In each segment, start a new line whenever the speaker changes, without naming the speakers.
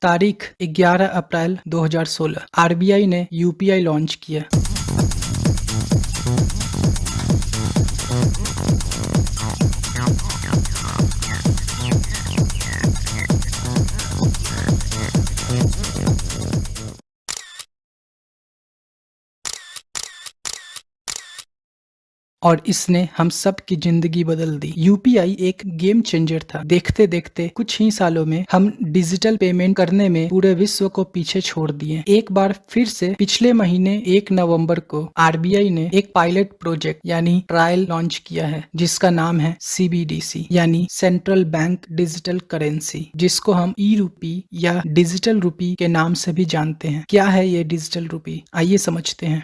तारीख 11 अप्रैल 2016 आरबीआई ने UPI launch किया। और इसने हम सब की जिंदगी बदल दी। यूपीआई एक गेम चेंजर था। देखते देखते कुछ ही सालों में हम डिजिटल पेमेंट करने में पूरे विश्व को पीछे छोड़ दिए। एक बार फिर से पिछले महीने 1 नवंबर को आरबीआई ने एक पायलट प्रोजेक्ट यानी ट्रायल लॉन्च किया है, जिसका नाम है सीबीडीसी यानी सेंट्रल बैंक डिजिटल करेंसी, जिसको हम ई रूपी या डिजिटल रूपी के नाम से भी जानते हैं। क्या है ये डिजिटल रूपी, आइए समझते हैं।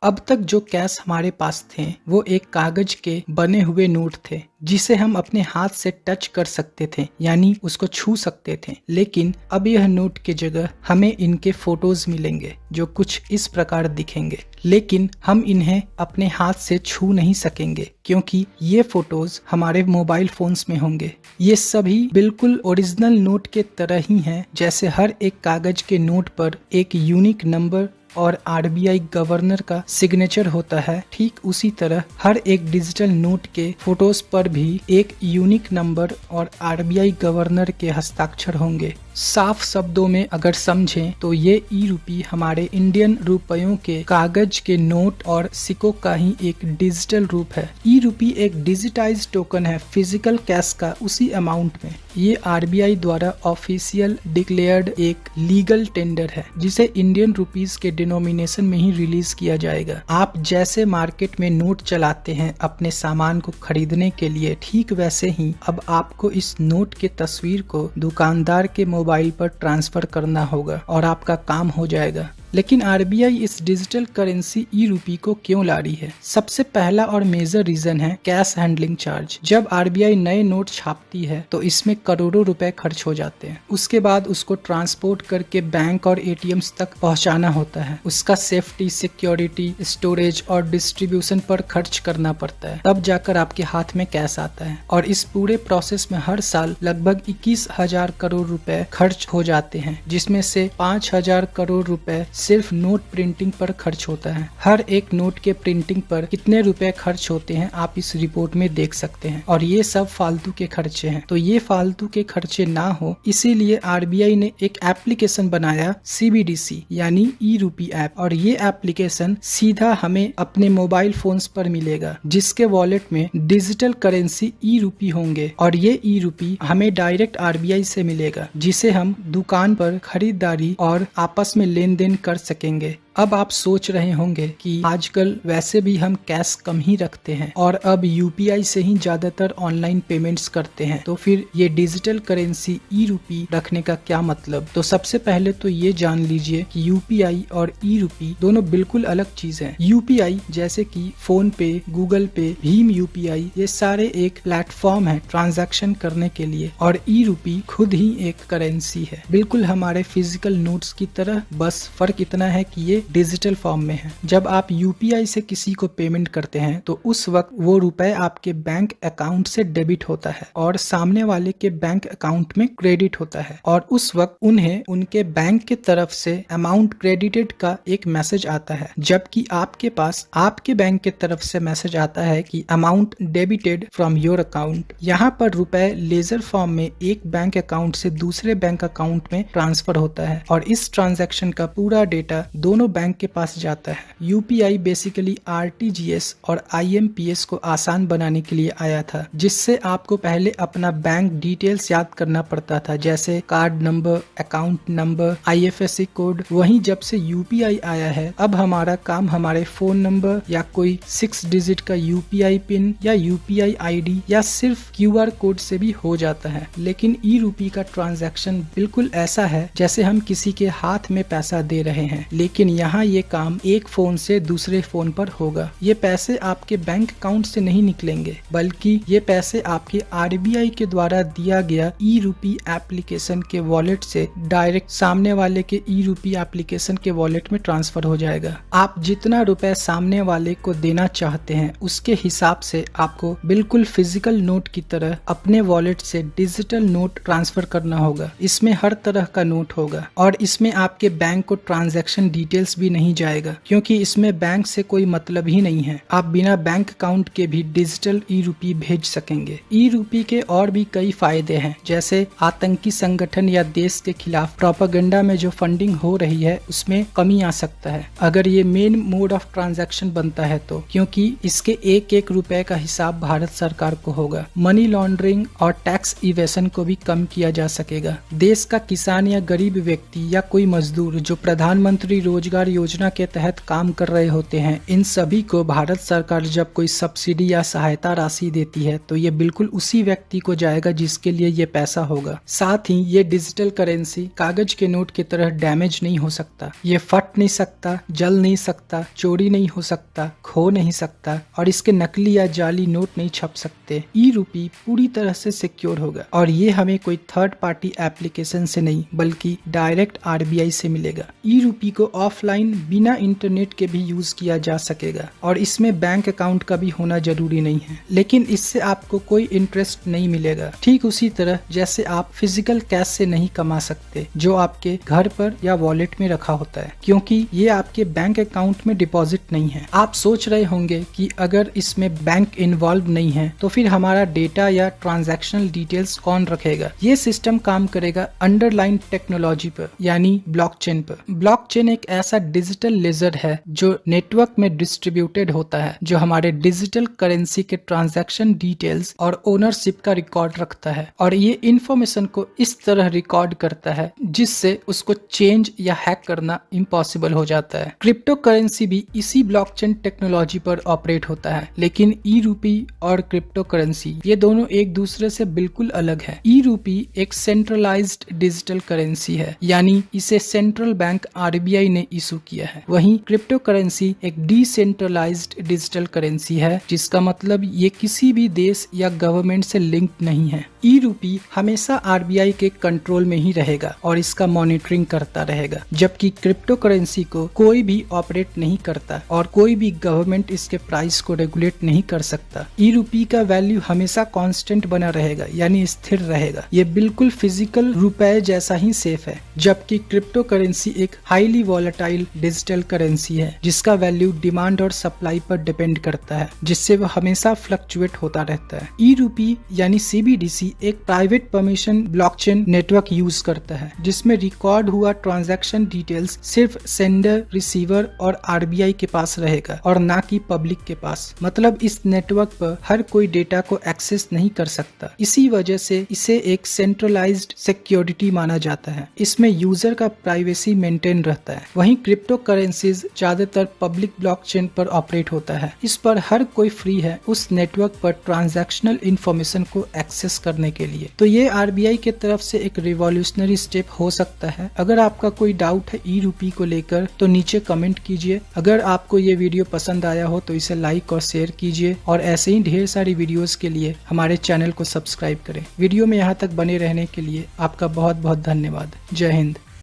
अब तक जो कैश हमारे पास थे वो एक कागज के बने हुए नोट थे, जिसे हम अपने हाथ से टच कर सकते थे यानी उसको छू सकते थे। लेकिन अब यह नोट की जगह हमें इनके फोटोज मिलेंगे जो कुछ इस प्रकार दिखेंगे, लेकिन हम इन्हें अपने हाथ से छू नहीं सकेंगे क्योंकि ये फोटोज हमारे मोबाइल फोन्स में होंगे। ये सभी बिल्कुल ओरिजिनल नोट के तरह ही हैं, जैसे हर एक कागज के नोट पर एक यूनिक नंबर और आरबीआई गवर्नर का सिग्नेचर होता है। ठीक उसी तरह हर एक डिजिटल नोट के फोटोज पर भी एक यूनिक नंबर और आरबीआई गवर्नर के हस्ताक्षर होंगे। साफ शब्दों में अगर समझें तो ये ई रूपी हमारे इंडियन रुपयों के कागज के नोट और सिक्कों का ही एक डिजिटल रूप है। ई रूपी एक डिजिटाइज्ड टोकन है फिजिकल कैश का उसी अमाउंट में। ये आरबीआई द्वारा ऑफिशियल डिक्लेयर्ड एक लीगल टेंडर है, जिसे इंडियन रुपीस के डिनोमिनेशन में ही रिलीज किया जाएगा। आप जैसे मार्केट में नोट चलाते हैं अपने सामान को खरीदने के लिए, ठीक वैसे ही अब आपको इस नोट के तस्वीर को दुकानदार के मोबाइल पर ट्रांसफर करना होगा और आपका काम हो जाएगा। लेकिन आरबीआई इस डिजिटल करेंसी ई रूपी को क्यों ला रही है? सबसे पहला और मेजर रीजन है कैश हैंडलिंग चार्ज। जब आरबीआई नए नोट छापती है तो इसमें करोड़ों रुपए खर्च हो जाते हैं। उसके बाद उसको ट्रांसपोर्ट करके बैंक और एटीएम्स तक पहुंचाना होता है। उसका सेफ्टी, सिक्योरिटी, स्टोरेज और डिस्ट्रीब्यूशन पर खर्च करना पड़ता है, तब जाकर आपके हाथ में कैश आता है। और इस पूरे प्रोसेस में हर साल लगभग 21,000 करोड़ रुपए खर्च हो जाते हैं, जिसमें से 5,000 करोड़ रुपए सिर्फ नोट प्रिंटिंग पर खर्च होता है। हर एक नोट के प्रिंटिंग पर कितने रुपए खर्च होते हैं आप इस रिपोर्ट में देख सकते हैं। और ये सब फालतू के खर्चे हैं। तो ये फालतू के खर्चे ना हो इसीलिए आरबीआई ने एक एप्लीकेशन बनाया सीबीडीसी यानी ई रूपी ऐप। और ये एप्लीकेशन सीधा हमें अपने मोबाइल फोन्स पर मिलेगा, जिसके वॉलेट में डिजिटल करेंसी ई रूपी होंगे। और ये ई रूपी हमें डायरेक्ट आरबीआई से मिलेगा, जिसे हम दुकान पर खरीदारी और आपस में लेन देन कर सकेंगे। अब आप सोच रहे होंगे कि आजकल वैसे भी हम कैश कम ही रखते हैं और अब यूपीआई से ही ज्यादातर ऑनलाइन पेमेंट्स करते हैं, तो फिर ये डिजिटल करेंसी ई रूपी रखने का क्या मतलब? तो सबसे पहले तो ये जान लीजिए कि यूपीआई और ई रूपी दोनों बिल्कुल अलग चीज है। यूपीआई जैसे कि फोन पे, गूगल पे, भीम यूपीआई, ये सारे एक प्लेटफॉर्म है ट्रांजैक्शन करने के लिए। और ई रूपी खुद ही एक करेंसी है, बिल्कुल हमारे फिजिकल नोट्स की तरह, बस फर्क इतना है कि ये डिजिटल फॉर्म में है। जब आप यूपीआई से किसी को पेमेंट करते हैं तो उस वक्त वो रुपए आपके बैंक अकाउंट से डेबिट होता है और सामने वाले के बैंक अकाउंट में क्रेडिट होता है। और उस वक्त उन्हें उनके बैंक के तरफ से अमाउंट क्रेडिटेड का एक मैसेज आता है, जबकि आपके पास आपके बैंक के तरफ से मैसेज आता है कि amount debited from your account. यहाँ पर रुपए लेजर फॉर्म में एक बैंक अकाउंट से दूसरे बैंक अकाउंट में ट्रांसफर होता है और इस ट्रांजैक्शन का पूरा डेटा दोनों बैंक के पास जाता है। यूपीआई बेसिकली आरटीजीएस और आईएमपीएस को आसान बनाने के लिए आया था, जिससे आपको पहले अपना बैंक डिटेल्स याद करना पड़ता था, जैसे card number, account number, IFSC code. वहीं जब से यूपीआई आया है अब हमारा काम हमारे फोन नंबर या कोई 6 डिजिट का यूपीआई पिन या यूपीआई आईडी या सिर्फ क्यूआर कोड से भी हो जाता है। लेकिन ई रूपी का ट्रांजैक्शन बिल्कुल ऐसा है जैसे हम किसी के हाथ में पैसा दे रहे हैं, लेकिन यहाँ ये काम एक फोन से दूसरे फोन पर होगा। ये पैसे आपके बैंक अकाउंट से नहीं निकलेंगे, बल्कि ये पैसे आपके RBI के द्वारा दिया गया ई-रूपी एप्लीकेशन के वॉलेट से डायरेक्ट सामने वाले के ई-रूपी एप्लीकेशन के वॉलेट में ट्रांसफर हो जाएगा। आप जितना रुपए सामने वाले को देना चाहते हैं उसके हिसाब से आपको बिल्कुल फिजिकल नोट की तरह अपने वॉलेट से डिजिटल नोट ट्रांसफर करना होगा। इसमें हर तरह का नोट होगा और इसमें आपके बैंक को ट्रांजैक्शन डिटेल्स भी नहीं जाएगा, क्योंकि इसमें बैंक से कोई मतलब ही नहीं है। आप बिना बैंक अकाउंट के भी डिजिटल ई-रूपी भेज सकेंगे। ई-रूपी के और भी कई फायदे हैं, जैसे आतंकी संगठन या देश के खिलाफ प्रोपेगेंडा में जो फंडिंग हो रही है उसमें कमी आ सकता है अगर ये मेन मोड ऑफ ट्रांजैक्शन बनता है तो, क्योंकि इसके एक एक रुपए का हिसाब भारत सरकार को होगा। मनी लॉन्ड्रिंग और टैक्स इवेशन को भी कम किया जा सकेगा। देश का किसान या गरीब व्यक्ति या कोई मजदूर जो प्रधानमंत्री रोजगार योजना के तहत काम कर रहे होते हैं, इन सभी को भारत सरकार जब कोई सब्सिडी या सहायता राशि देती है तो ये बिल्कुल उसी व्यक्ति को जाएगा जिसके लिए ये पैसा होगा। साथ ही ये डिजिटल करेंसी कागज के नोट की तरह डैमेज नहीं हो सकता। ये फट नहीं सकता, जल नहीं सकता, चोरी नहीं हो सकता, खो नहीं सकता और इसके नकली या जाली नोट नहीं छप सकते। ई-रूपी पूरी तरह से सिक्योर होगा और ये हमें कोई थर्ड पार्टी एप्लीकेशन से नहीं बल्कि डायरेक्ट RBI से मिलेगा। ई-रूपी को ऑफलाइन बिना इंटरनेट के भी यूज किया जा सकेगा और इसमें बैंक अकाउंट का भी होना जरूरी नहीं है, लेकिन इससे आपको कोई इंटरेस्ट नहीं मिलेगा। ठीक उसी तरह जैसे आप फिजिकल कैश से नहीं कमा सकते जो आपके घर पर या वॉलेट में रखा होता है, क्योंकि ये आपके बैंक अकाउंट में डिपॉजिट नहीं है। आप सोच रहे होंगे कि अगर इसमें बैंक इन्वॉल्व नहीं है तो फिर हमारा डेटा या ट्रांजैक्शनल डिटेल्स कौन रखेगा। ये सिस्टम काम करेगा अंडरलाइन टेक्नोलॉजी पर, यानी ब्लॉकचेन पर। ब्लॉकचेन एक ऐसा डिजिटल लेजर है जो नेटवर्क में डिस्ट्रीब्यूटेड होता है, जो हमारे डिजिटल करेंसी के ट्रांजैक्शन डिटेल्स और ओनरशिप का रिकॉर्ड रखता है और ये इंफॉर्मेशन को इस तरह रिकॉर्ड करता है जिससे उसको चेंज या हैक करना इम्पॉसिबल हो जाता है। क्रिप्टो करेंसी भी इसी ब्लॉकचेन टेक्नोलॉजी पर ऑपरेट होता है, लेकिन ई-रूपी और क्रिप्टो करेंसी ये दोनों एक दूसरे से बिल्कुल अलग है। ई-रूपी एक सेंट्रलाइज्ड डिजिटल करेंसी है, यानी इसे सेंट्रल बैंक RBI ने इशू किया है। वहीं क्रिप्टो करेंसी एक डिसेंट्रलाइज्ड डिजिटल करेंसी है, जिसका मतलब ये किसी भी देश या गवर्नमेंट से लिंक नहीं है। ई-रूपी हमेशा RBI के कंट्रोल में ही रहेगा और इसका मॉनिटरिंग करता रहेगा, जबकि क्रिप्टो करेंसी को कोई भी ऑपरेट नहीं करता और कोई भी गवर्नमेंट इसके प्राइस को रेगुलेट नहीं कर सकता। ई-रूपी का वैल्यू हमेशा कांस्टेंट बना रहेगा, यानी स्थिर रहेगा। ये बिल्कुल फिजिकल रुपए जैसा ही सेफ है, जबकि क्रिप्टो करेंसी एक हाईली वॉलेटाइल डिजिटल करेंसी है जिसका वैल्यू डिमांड और सप्लाई पर डिपेंड करता है, जिससे वह हमेशा फ्लक्चुएट होता रहता है। ई-रूपी यानी CBDC एक private permission blockchain network use करता है, जिसमें रिकॉर्ड हुआ ट्रांजैक्शन डिटेल्स सिर्फ सेंडर, रिसीवर और RBI के पास रहेगा और ना कि पब्लिक के पास। मतलब इस नेटवर्क पर हर कोई डेटा को एक्सेस नहीं कर सकता। इसी वजह से इसे एक सेंट्रलाइज्ड सिक्योरिटी माना जाता है। इसमें यूजर का प्राइवेसी मेंटेन रहता है। वहीं क्रिप्टो करेंसीज ज्यादातर पब्लिक ब्लॉकचेन पर ऑपरेट होता है। इस पर हर कोई फ्री है उस नेटवर्क पर ट्रांजैक्शनल इंफॉर्मेशन को एक्सेस करने के लिए। तो ये RBI के तरफ से एक रिवॉल्यूशनरी स्टेप हो सकता है। अगर आपका कोई डाउट है ई-रूपी को लेकर तो नीचे कमेंट कीजिए। अगर आपको ये वीडियो पसंद आया हो तो इसे लाइक और शेयर कीजिए और ऐसे ही ढेर सारी वीडियोस के लिए हमारे चैनल को सब्सक्राइब करें। वीडियो में यहाँ तक बने रहने के लिए आपका बहुत बहुत धन्यवाद। जय हिंद।